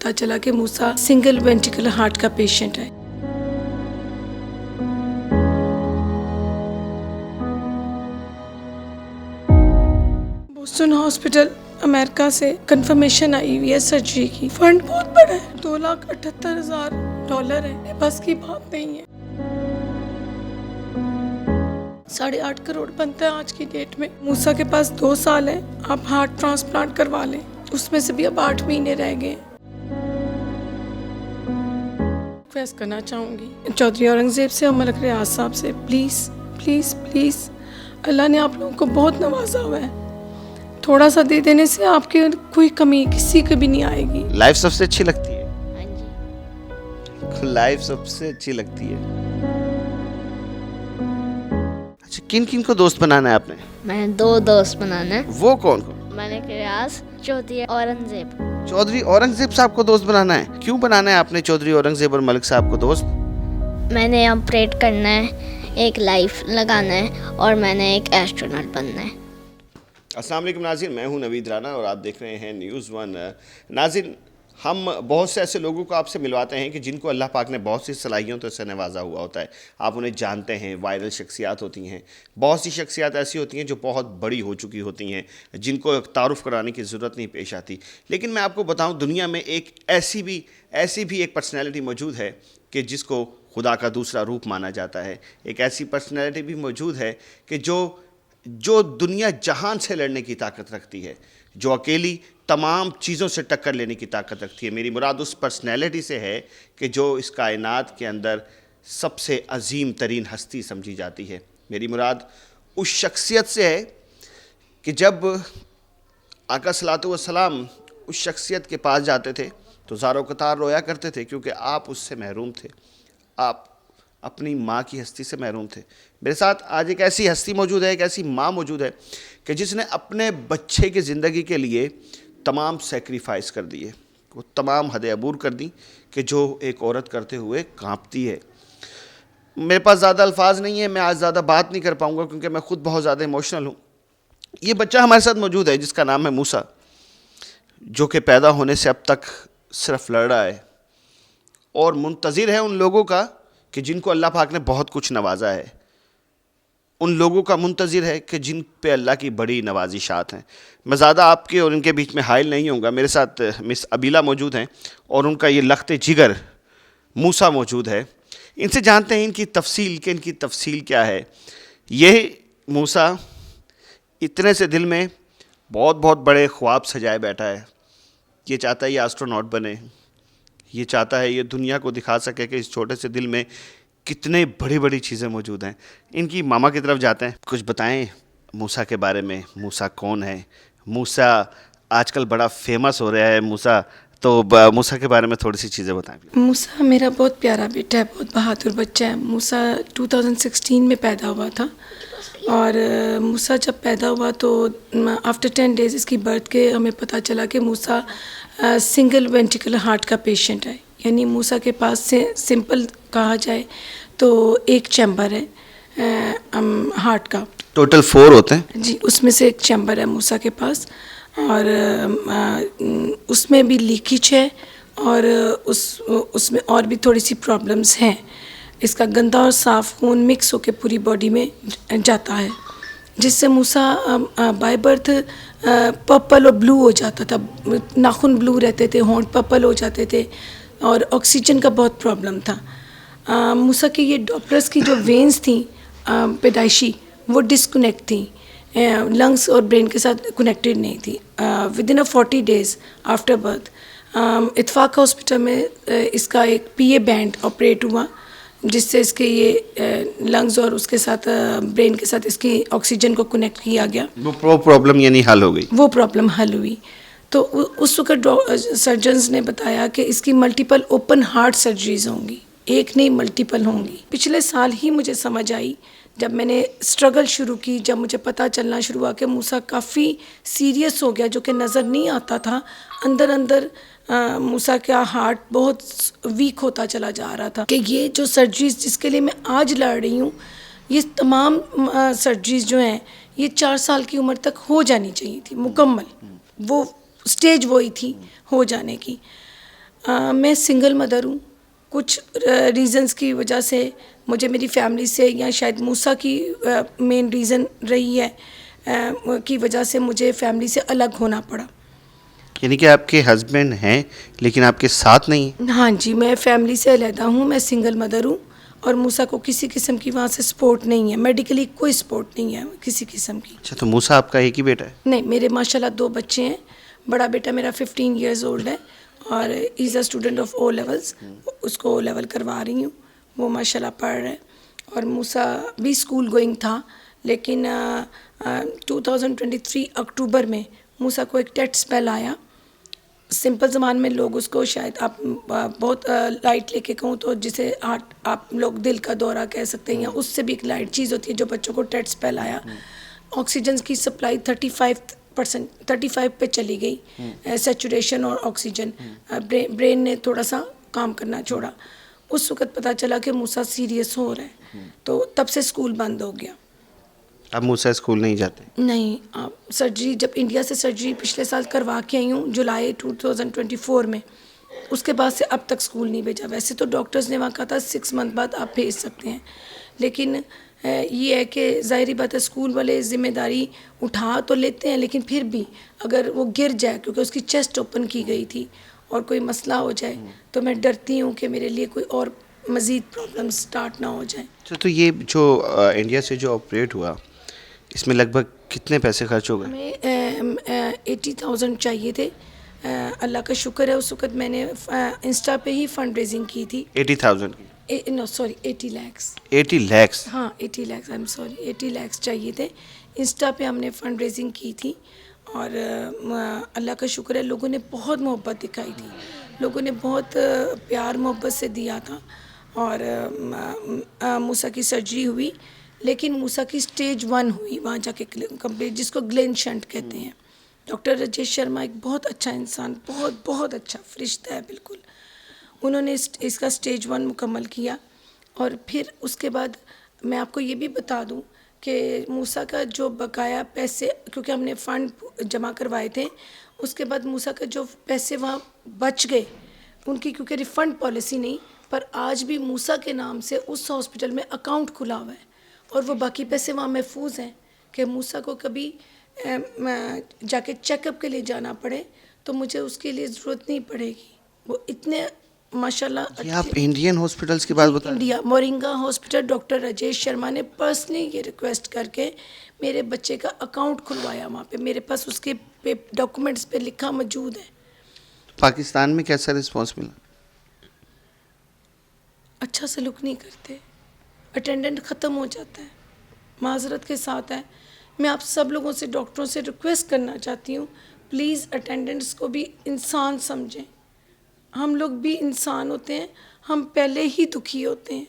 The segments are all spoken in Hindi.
पता चला कि मूसा सिंगल वेंट्रिकुलर हार्ट का पेशेंट है। बोस्टन हॉस्पिटल अमेरिका से कंफर्मेशन आई हुई है सर्जरी की। फंड बहुत बड़ा है, $2,78,000 है, बस की बात नहीं है। 8.5 करोड़ बनता है आज की डेट में। मूसा के पास 2 साल है, आप हार्ट ट्रांसप्लांट करवा लें, उसमें से भी अब 8 महीने रह गए। रिक्वेस्ट करना चाहूँगी चौधरी औरंगजेब से और मलक रियाज साहब से, प्लीज़ प्लीज़ प्लीज़, अल्लाह ने आप लोगों को बहुत नवाजा हुआ है, थोड़ा सा दे देने से आपकी कोई कमी किसी की भी नहीं आएगी। लाइफ सबसे अच्छी लगती है? हाँ जी। लाइफ सबसे अच्छी लगती है। अच्छा, किन किन को दोस्त बनाना है आपने? मैंने 2 दोस्त बनाना है। वो कौन कौन? मलिक रियाज, चौधरी औरंगजेब। चौधरी औरंगजेब साहब को दोस्त बनाना है? क्यों बनाना है आपने चौधरी औरंगजेब और मलिक साहब को दोस्त? मैंने ऑपरेट करना है, एक लाइफ लगाना है और मैंने एक एस्ट्रोनॉट बनना है। अस्सलाम वालेकुम नाज़रीन, मैं हूं नवीद राना और आप देख रहे हैं न्यूज़ 1। नाज़रीन, हम बहुत से ऐसे लोगों को आपसे मिलवाते हैं कि जिनको अल्लाह पाक ने बहुत सी सलाहियतों से नवाजा हुआ होता है। आप उन्हें जानते हैं, वायरल शख्सियात होती हैं, बहुत सी शख्सियात ऐसी होती हैं जो बहुत बड़ी हो चुकी होती हैं, जिनको तारुफ कराने की ज़रूरत नहीं पेश आती। लेकिन मैं आपको बताऊं, दुनिया में एक ऐसी भी एक पर्सनैलिटी मौजूद है कि जिसको खुदा का दूसरा रूप माना जाता है। एक ऐसी पर्सनैलिटी भी मौजूद है कि जो दुनिया जहान से लड़ने की ताकत रखती है, जो अकेली तमाम चीज़ों से टक्कर लेने की ताकत रखती है। मेरी मुराद उस पर्सनैलिटी से है कि जो इस कायनात के अंदर सबसे अजीम तरीन हस्ती समझी जाती है। मेरी मुराद उस शख्सियत से है कि जब आका सल्लल्लाहु अलैहि वसल्लम उस शख्सियत के पास जाते थे तो ज़ारो कतार रोया करते थे, क्योंकि आप उससे महरूम थे, आप अपनी माँ की हस्ती से महरूम थे। मेरे साथ आज एक ऐसी हस्ती मौजूद है, एक ऐसी माँ मौजूद है कि जिसने अपने बच्चे की ज़िंदगी के लिए तमाम सेक्रीफाइस कर दिए, वो तमाम हद अबूर कर दी कि जो एक औरत करते हुए कांपती है। मेरे पास ज़्यादा अल्फाज नहीं है, मैं आज ज़्यादा बात नहीं कर पाऊँगा क्योंकि मैं ख़ुद बहुत ज़्यादा इमोशनल हूँ। ये बच्चा हमारे साथ मौजूद है जिसका नाम है मूसा, जो कि पैदा होने से अब तक सिर्फ लड़ रहा है और मुंतज़िर है उन लोगों का कि जिनको अल्लाह पाक ने बहुत कुछ नवाजा है, उन लोगों का मुंतज़िर है कि जिन पे अल्लाह की बड़ी नवाजिशात हैं। मैं ज़्यादा आपके और इनके बीच में हाइल नहीं होऊंगा। मेरे साथ मिस अबीला मौजूद हैं और उनका ये लख्त जिगर मूसा मौजूद है। इनसे जानते हैं इनकी तफसील क्या है। ये मूसा इतने से दिल में बहुत बहुत बड़े ख्वाब सजाए बैठा है। ये चाहता है ये एस्ट्रोनॉट बने, ये चाहता है ये दुनिया को दिखा सके कि इस छोटे से दिल में कितने बड़ी बड़ी चीज़ें मौजूद हैं। इनकी मामा की तरफ जाते हैं, कुछ बताएं मूसा के बारे में। मूसा कौन है? मूसा आजकल बड़ा फेमस हो रहा है मूसा, तो मूसा के बारे में थोड़ी सी चीज़ें बताएं। मूसा मेरा बहुत प्यारा बेटा है, बहुत बहादुर बच्चा है। मूसा 2016 में पैदा हुआ था और मूसा जब पैदा हुआ तो आफ्टर 10 डेज़ इसकी बर्थ के हमें पता चला कि मूसा सिंगल वेंट्रिकुलर हार्ट का पेशेंट है। यानी मूसा के पास से सिंपल कहा जाए तो एक चैम्बर है हार्ट का। टोटल 4 होते हैं जी, उसमें से एक चैम्बर है मूसा के पास और उसमें भी लीकेज है और उसमें और भी थोड़ी सी प्रॉब्लम्स हैं। इसका गंदा और साफ़ खून मिक्स होकर पूरी बॉडी में जाता है, जिससे मूसा बाय बर्थ पर्पल और ब्लू हो जाता था। नाखून ब्लू रहते थे, होंठ पर्पल हो जाते थे और ऑक्सीजन का बहुत प्रॉब्लम था। मूसा की ये डॉप्लर्स की जो वेन्स थी पैदाइशी, वो डिस्कनेक्ट थी, लंग्स और ब्रेन के साथ कनेक्टेड नहीं थी। Within 40 days after birth Ittefaq hospital में इसका एक PA बैंड ऑपरेट हुआ, जिससे इसके ये लंग्स और उसके साथ ब्रेन के साथ इसकी ऑक्सीजन को कनेक्ट किया गया। वो प्रॉब्लम यानी हल हो गई? वो प्रॉब्लम हल हुई। तो उस वक्त सर्जन्स ने बताया कि इसकी मल्टीपल ओपन हार्ट सर्जरीज होंगी, एक नहीं मल्टीपल होंगी। पिछले साल ही मुझे समझ आई जब मैंने स्ट्रगल शुरू की, जब मुझे पता चलना शुरू हुआ कि मूसा काफ़ी सीरियस हो गया, जो कि नज़र नहीं आता था। अंदर अंदर मूसा का हार्ट बहुत वीक होता चला जा रहा था कि ये जो सर्जरीज जिसके लिए मैं आज लड़ रही हूँ, ये तमाम सर्जरीज जो हैं ये 4 साल की उम्र तक हो जानी चाहिए थी मुकम्मल। वो स्टेज वही थी हो जाने की। मैं सिंगल मदर हूँ। कुछ रीज़न्स की वजह से मुझे मेरी फैमिली से, या शायद मूसा की मेन रीज़न रही है, की वजह से मुझे फैमिली से अलग होना पड़ा। यानी कि आपके हस्बैंड हैं लेकिन आपके साथ नहीं हैं? हाँ जी, मैं फैमिली से अलहदा हूँ, मैं सिंगल मदर हूँ और मूसा को किसी किस्म की वहाँ से सपोर्ट नहीं है, मेडिकली कोई सपोर्ट नहीं है किसी किस्म की। अच्छा, तो मूसा आपका एक ही बेटा है? नहीं, मेरे माशाल्लाह 2 बच्चे हैं। बड़ा बेटा मेरा 15 इयर्स ओल्ड है और he is a student of O levels, उसको ओ लेवल करवा रही हूँ, वो माशाल्लाह पढ़ रहा है। और मूसा भी स्कूल गोइंग था, लेकिन 2023 अक्टूबर में मूसा को एक टेट स्पेल आया। सिंपल ज़बान में लोग उसको शायद आप बहुत लाइट लेके कहूँ तो जिसे हार्ट, आप लोग दिल का दौरा कह सकते हैं, या उससे भी एक लाइट चीज़ होती है जो बच्चों को टेट स्पेल आया। ऑक्सीजन की सप्लाई 35 पे चली गई, सैचुरेशन और ऑक्सीजन, ब्रेन ने थोड़ा सा काम करना छोड़ा। उस वक़्त पता चला कि मूसा सीरियस हो रहा है, तो तब से स्कूल बंद हो गया। अब मूसा स्कूल नहीं जाते? नहीं, सर्जरी, जब इंडिया से सर्जरी पिछले साल करवा के आई हूँ जुलाई 2024 में, उसके बाद से अब तक स्कूल नहीं भेजा। वैसे तो डॉक्टर्स ने वहाँ कहा था 6 मंथ बाद आप भेज सकते हैं, लेकिन ये है कि ज़ाहिरी बात है स्कूल वाले ज़िम्मेदारी उठा तो लेते हैं, लेकिन फिर भी अगर वो गिर जाए, क्योंकि उसकी चेस्ट ओपन की गई थी, और कोई मसला हो जाए तो मैं डरती हूँ कि मेरे लिए कोई और मज़ीद प्रॉब्लम स्टार्ट ना हो जाए। तो ये जो इंडिया से जो ऑपरेट हुआ, इसमें लगभग कितने पैसे खर्च हो गए? हमें 80,000 चाहिए थे। अल्लाह का शुक्र है उस वक़्त मैंने इंस्टा पे ही फंड रेजिंग की थी। 80,000 की? No sorry, 80 lakhs. 80 लैक्स? हाँ, 80 lakhs, I am sorry, 80 lakhs चाहिए थे। इंस्टा पे हमने फंड रेजिंग की थी, और अल्लाह का शुक्र है लोगों ने बहुत मोहब्बत दिखाई थी, लोगों ने बहुत प्यार मोहब्बत से दिया था। और मूसा की सर्जरी हुई, लेकिन मूसा की स्टेज 1 हुई वहाँ जाके कंप्लीट, जिसको ग्लेन शंट कहते हैं। डॉक्टर राजेश शर्मा एक बहुत अच्छा इंसान, बहुत बहुत अच्छा फरिश्ता है बिल्कुल। उन्होंने इसका स्टेज 1 मुकम्मल किया, और फिर उसके बाद मैं आपको ये भी बता दूं कि मूसा का जो बकाया पैसे, क्योंकि हमने फ़ंड जमा करवाए थे, उसके बाद मूसा का जो पैसे वहाँ बच गए उनकी, क्योंकि रिफ़ंड पॉलिसी नहीं, पर आज भी मूसा के नाम से उस हॉस्पिटल में अकाउंट खुला हुआ है, और वो बाकी पैसे वहाँ महफूज हैं कि मूसा को कभी जाके चेकअप के लिए जाना पड़े तो मुझे उसके लिए ज़रूरत नहीं पड़ेगी। वो इतने माशाल्लाह ये आप इंडियन हॉस्पिटल्स की बात बता रहे हैं? India moringa hospital, doctor Rajesh Sharma ने पर्सनली ये रिक्वेस्ट करके मेरे बच्चे का अकाउंट खुलवाया वहाँ पे। मेरे पास उसके डॉक्यूमेंट्स पे लिखा मौजूद है। पाकिस्तान में कैसा रिस्पांस मिला? अच्छा सलूक नहीं करते, अटेंडेंट ख़त्म हो जाता है, माजरत के साथ है। मैं आप सब लोगों से, डॉक्टरों से रिक्वेस्ट करना चाहती हूँ, प्लीज़ अटेंडेंट्स को भी इंसान समझें। हम लोग भी इंसान होते हैं, हम पहले ही दुखी होते हैं,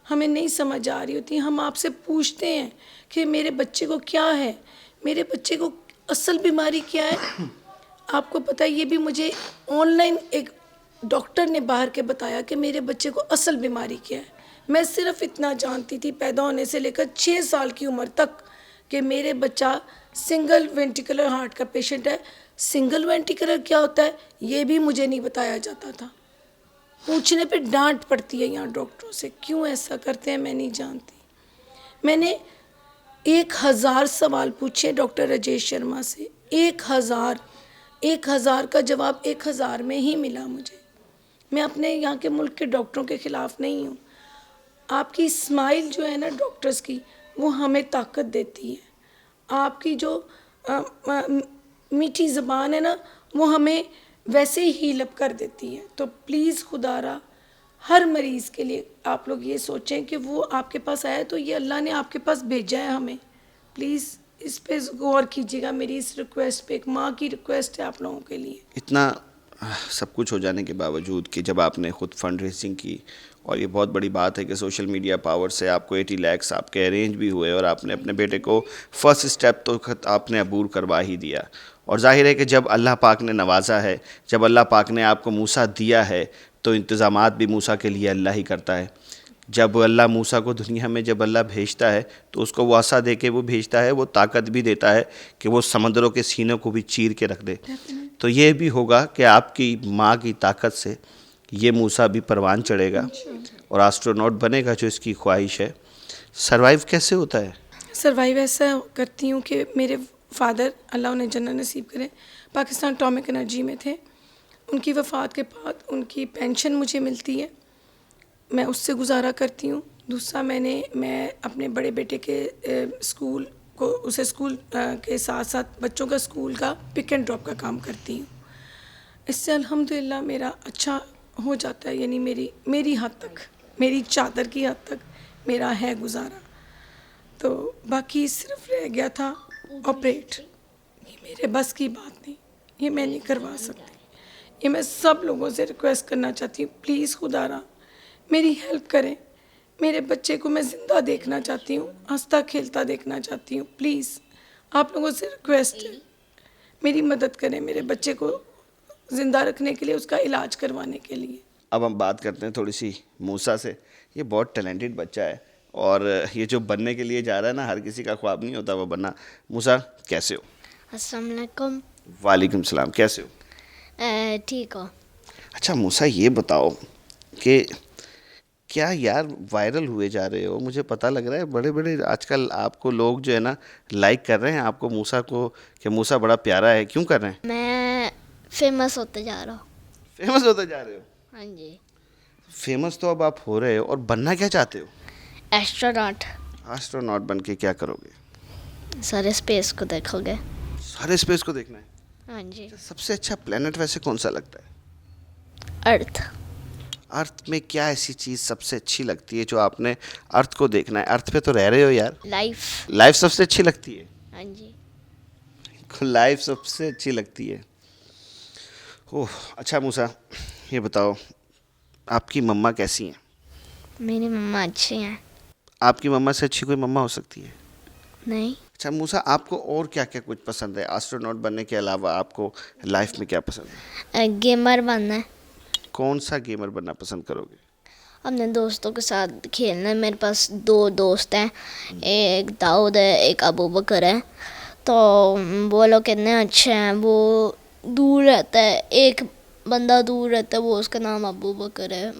हमें नहीं समझ आ रही होती, हम आपसे पूछते हैं कि मेरे बच्चे को क्या है, मेरे बच्चे को असल बीमारी क्या है। आपको पता है, ये भी मुझे ऑनलाइन एक डॉक्टर ने बाहर के बताया कि मेरे बच्चे को असल बीमारी क्या है। मैं सिर्फ इतना जानती थी पैदा होने से लेकर 6 साल की उम्र तक कि मेरे बच्चा सिंगल वेंटिकुलर हार्ट का पेशेंट है। सिंगल वेंटिकुलर क्या होता है ये भी मुझे नहीं बताया जाता था। पूछने पे डांट पड़ती है यहाँ डॉक्टरों से, क्यों ऐसा करते हैं मैं नहीं जानती। मैंने 1000 सवाल पूछे डॉक्टर राजेश शर्मा से, 1000 का जवाब 1000 में ही मिला मुझे। मैं अपने यहाँ के मुल्क के डॉक्टरों के ख़िलाफ़ नहीं हूँ। आपकी स्माइल जो है ना डॉक्टर्स की, वो हमें ताकत देती है। आपकी जो मीठी ज़बान है ना, वो हमें वैसे ही हील अप कर देती है। तो प्लीज़ खुदारा हर मरीज़ के लिए आप लोग ये सोचें कि वो आपके पास आया तो ये अल्लाह ने आपके पास भेजा है हमें। प्लीज़ इस पे गौर कीजिएगा, मेरी इस रिक्वेस्ट पे, एक माँ की रिक्वेस्ट है आप लोगों के लिए। इतना सब कुछ हो जाने के बावजूद कि जब आपने खुद फंड रेजिंग की, और ये बहुत बड़ी बात है कि सोशल मीडिया पावर से आपको 80 लैक्स आपके अरेंज भी हुए, और आपने अपने बेटे को फर्स्ट स्टेप तो आपने अबूर करवा ही दिया। और जाहिर है कि जब अल्लाह पाक ने नवाजा है, जब अल्लाह पाक ने आपको मूसा दिया है, तो इंतज़ामात भी मूसा के लिए अल्लाह ही करता है। जब अल्लाह मूसा को दुनिया में जब अल्लाह भेजता है तो उसको वो आसा दे के वो भेजता है, वो ताकत भी देता है कि वो समंदरों के सीनों को भी चीर के रख दे। तो ये भी होगा कि आपकी माँ की ताकत से ये मूसा भी परवान चढ़ेगा और एस्ट्रोनॉट बनेगा, जो इसकी ख्वाहिश है। सरवाइव कैसे होता है? सर्वाइव ऐसा करती हूँ कि मेरे फादर, अल्लाह उन्हें जन्नत नसीब करे, पाकिस्तान एटॉमिक एनर्जी में थे। उनकी वफ़ात के बाद उनकी पेंशन मुझे मिलती है, मैं उससे गुजारा करती हूँ। दूसरा मैं अपने बड़े बेटे के स्कूल को, उसे स्कूल के साथ साथ बच्चों का स्कूल का पिक एंड ड्रॉप का काम करती हूँ। इससे अल्हम्दुलिल्लाह मेरा अच्छा हो जाता है, यानी मेरी हद तक, मेरी चादर की हद तक मेरा है गुजारा। तो बाकी सिर्फ रह गया था ऑपरेट, ये मेरे बस की बात नहीं, ये मैं नहीं करवा सकती। ये मैं सब लोगों से रिक्वेस्ट करना चाहती हूँ, प्लीज़ खुदारा मेरी हेल्प करें। मेरे बच्चे को मैं ज़िंदा देखना चाहती हूँ, हंसता खेलता देखना चाहती हूँ। प्लीज़ आप लोगों से रिक्वेस्ट है, मेरी मदद करें मेरे बच्चे को ज़िंदा रखने के लिए, उसका इलाज करवाने के लिए। अब हम बात करते हैं थोड़ी सी मूसा से। ये बहुत टैलेंटेड बच्चा है और ये जो बनने के लिए जा रहा है ना, हर किसी का ख्वाब नहीं होता वो बनना। मूसा कैसे हो? अस्सलाम वालेकुम। वालेकुम सलाम, कैसे हो? ठीक हो? अच्छा मूसा, ये बताओ कि क्या यार वायरल हुए जा रहे हो, मुझे पता लग रहा है बड़े बड़े आजकल आपको लोग जो है ना लाइक कर रहे हैं आपको, मूसा को, कि मूसा बड़ा प्यारा है। क्यों कर रहे हैं? मैं फेमस होते जा रहा हूँ। फेमस होते जा रहे हो? हाँ जी। फेमस तो अब आप हो रहे हो, और बनना क्या चाहते हो? एस्ट्रोनॉट। एस्ट्रोनॉट बन के क्या करोगे? सारे स्पेस को देखोगे। सारे स्पेस को देखना है? हाँ जी। सबसे अच्छा प्लेनेट वैसे कौन सा लगता है? अर्थ। अर्थ में क्या ऐसी चीज़ सबसे अच्छी लगती है जो आपने अर्थ को देखना है? अर्थ पे तो रह रहे हो यार। लाइफ। लाइफ सबसे अच्छी लगती है? हाँ जी। लाइफ सबसे अच्छी लगती है। ओह अच्छा मूसा, ये बताओ आपकी मम्मा कैसी हैं? मेरी मम्मा अच्छी हैं। आपकी मम्मा से अच्छी कोई मम्मा हो सकती है? नहीं। अच्छा मूसा, आपको और क्या क्या कुछ पसंद है? एस्ट्रोनॉट बनने के अलावा आपको लाइफ में क्या पसंद है? गेमर बनना है। कौन सा गेमर बनना पसंद करोगे? अपने दोस्तों के साथ खेलना है। मेरे पास 2 दोस्त हैं, एक दाऊद है, एक अबू बकर है। तो वो लोग कितने अच्छे हैं। वो दूर रहता है, एक बंदा दूर रहता है, वो उसका नाम अबू बकर है,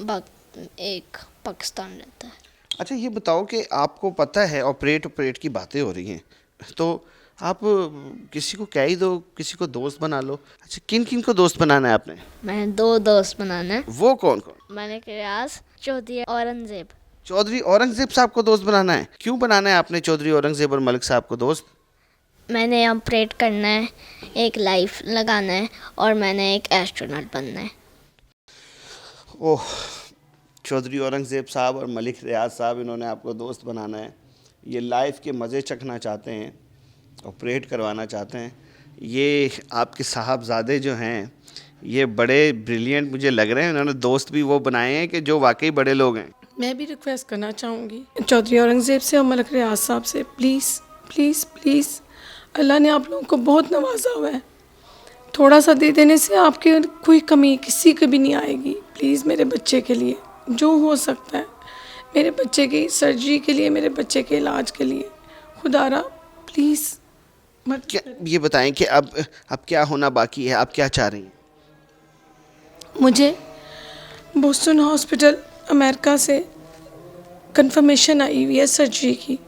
एक पाकिस्तान रहता है। अच्छा ये बताओ कि आपको पता है ऑपरेट की बातें हो रही हैं, तो आप किसी को कह ही दो, किसी को दोस्त बना लो। अच्छा किन किन को दोस्त बनाना है आपने? मैंने 2 दोस्त बनाना है। वो कौन कौन? मैंने रियाज, चौधरी, औरंगजेब। चौधरी औरंगजेब साहब को दोस्त बनाना है? क्यों बनाना है आपने चौधरी औरंगजेब और मलिक साहब को दोस्त? मैंने ऑपरेट करना है, एक लाइफ लगाना है और मैंने एक एस्ट्रोनॉट बनना है। ओह, चौधरी औरंगजेब साहब और मलिक रियाज साहब, इन्होंने आपको दोस्त बनाना है। ये लाइफ के मज़े चखना चाहते हैं, ऑपरेट करवाना चाहते हैं। ये आपके साहबजादे जो हैं ये बड़े ब्रिलियंट मुझे लग रहे हैं। इन्होंने दोस्त भी वो बनाए हैं कि जो वाकई बड़े लोग हैं। मैं भी रिक्वेस्ट करना चाहूँगी चौधरी औरंगज़ेब से और मलिक रियाज साहब से, प्लीज़ प्लीज़ प्लीज़, अल्लाह ने आप लोगों को बहुत नवाजा हुआ है, थोड़ा सा दे देने से आपके कोई कमी किसी की भी नहीं आएगी। प्लीज़ मेरे बच्चे के लिए जो हो सकता है, मेरे बच्चे की सर्जरी के लिए, मेरे बच्चे के इलाज के लिए, खुदारा प्लीज़ मत। क्या ये बताएं कि अब क्या होना बाकी है, आप क्या चाह रही हैं? मुझे बोस्टन हॉस्पिटल अमेरिका से कंफर्मेशन आई हुई है सर्जरी की।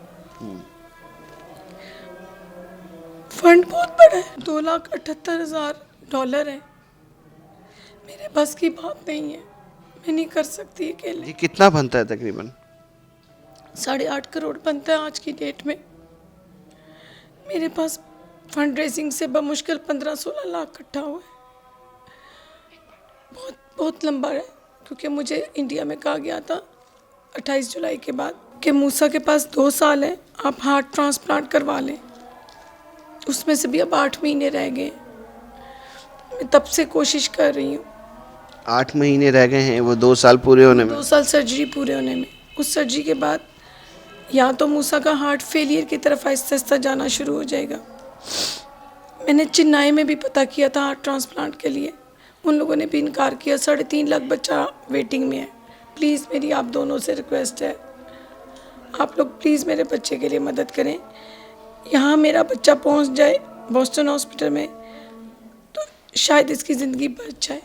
फंड बहुत बड़ा है, $2,78,000 है। मेरे बस की बात नहीं है, मैं नहीं कर सकती अकेले। ये कितना बनता है तकरीबन? 8.5 करोड़ बनता है आज की डेट में। मेरे पास फंड रेजिंग से बमुश्किल 15-16 लाख इकट्ठा हुआ है। बहुत बहुत लंबा है, क्योंकि मुझे इंडिया में कहा गया था 28 जुलाई के बाद कि मूसा के पास 2 साल है, आप हार्ट ट्रांसप्लांट करवा लें। उसमें से भी अब 8 महीने रह गए। मैं तब से कोशिश कर रही हूँ। 8 महीने रह गए हैं वो 2 साल पूरे होने में? 2 साल सर्जरी पूरे होने में। उस सर्जरी के बाद या तो मूसा का हार्ट फेलियर की तरफ आहिस्ता आहिस्ता जाना शुरू हो जाएगा। मैंने चेन्नई में भी पता किया था हार्ट ट्रांसप्लांट के लिए, उन लोगों ने भी इनकार किया। 3.5 लाख बच्चा वेटिंग में है, प्लीज़ मेरी आप दोनों से रिक्वेस्ट है, आप लोग प्लीज़ मेरे बच्चे के लिए मदद करें। यहाँ मेरा बच्चा पहुँच जाए बोस्टन हॉस्पिटल में तो शायद इसकी ज़िंदगी बच जाए।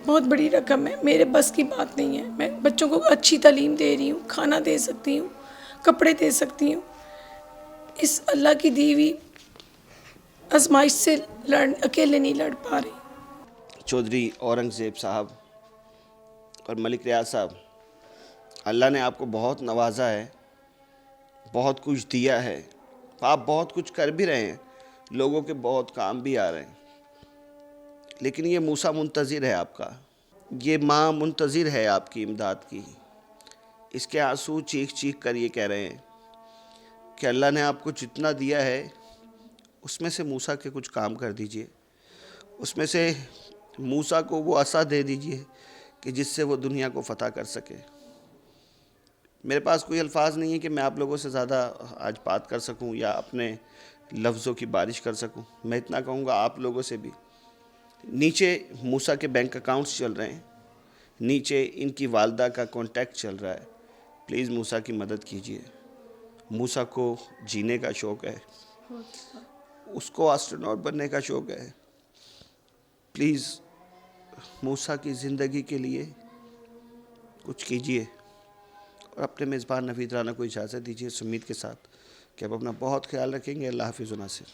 बहुत बड़ी रकम है, मेरे बस की बात नहीं है। मैं बच्चों को अच्छी तालीम दे रही हूँ, खाना दे सकती हूँ, कपड़े दे सकती हूँ। इस अल्लाह की दी हुई आजमाइश से अकेले नहीं लड़ पा रही। चौधरी औरंगज़ेब साहब और मलिक रियाज साहब, अल्लाह ने आपको बहुत नवाजा है, बहुत कुछ दिया है, आप बहुत कुछ कर भी रहे हैं, लोगों के बहुत काम भी आ रहे हैं, लेकिन ये मूसा मुंतज़िर है आपका, ये माँ मुंतज़िर है आपकी इमदाद की। इसके आंसू चीख चीख कर ये कह रहे हैं कि अल्लाह ने आपको जितना दिया है उसमें से मूसा के कुछ काम कर दीजिए, उसमें से मूसा को वो असा दे दीजिए कि जिससे वो दुनिया को फ़तह कर सके। मेरे पास कोई अल्फाज नहीं है कि मैं आप लोगों से ज़्यादा आज बात कर सकूं या अपने लफ्ज़ों की बारिश कर सकूं। मैं इतना कहूँगा आप लोगों से भी, नीचे मूसा के बैंक अकाउंट्स चल रहे हैं, नीचे इनकी वालदा का कॉन्टैक्ट चल रहा है। प्लीज़ मूसा की मदद कीजिए। मूसा को जीने का शौक़ है, उसको एस्ट्रोनॉट बनने का शौक़ है। प्लीज़ मूसा की ज़िंदगी के लिए कुछ कीजिए और अपने मेज़बान नवीद राना को इजाज़त दीजिए इस उम्मीद के साथ कि आप अपना बहुत ख्याल रखेंगे। अल्लाह हाफ़िज़। नासिर।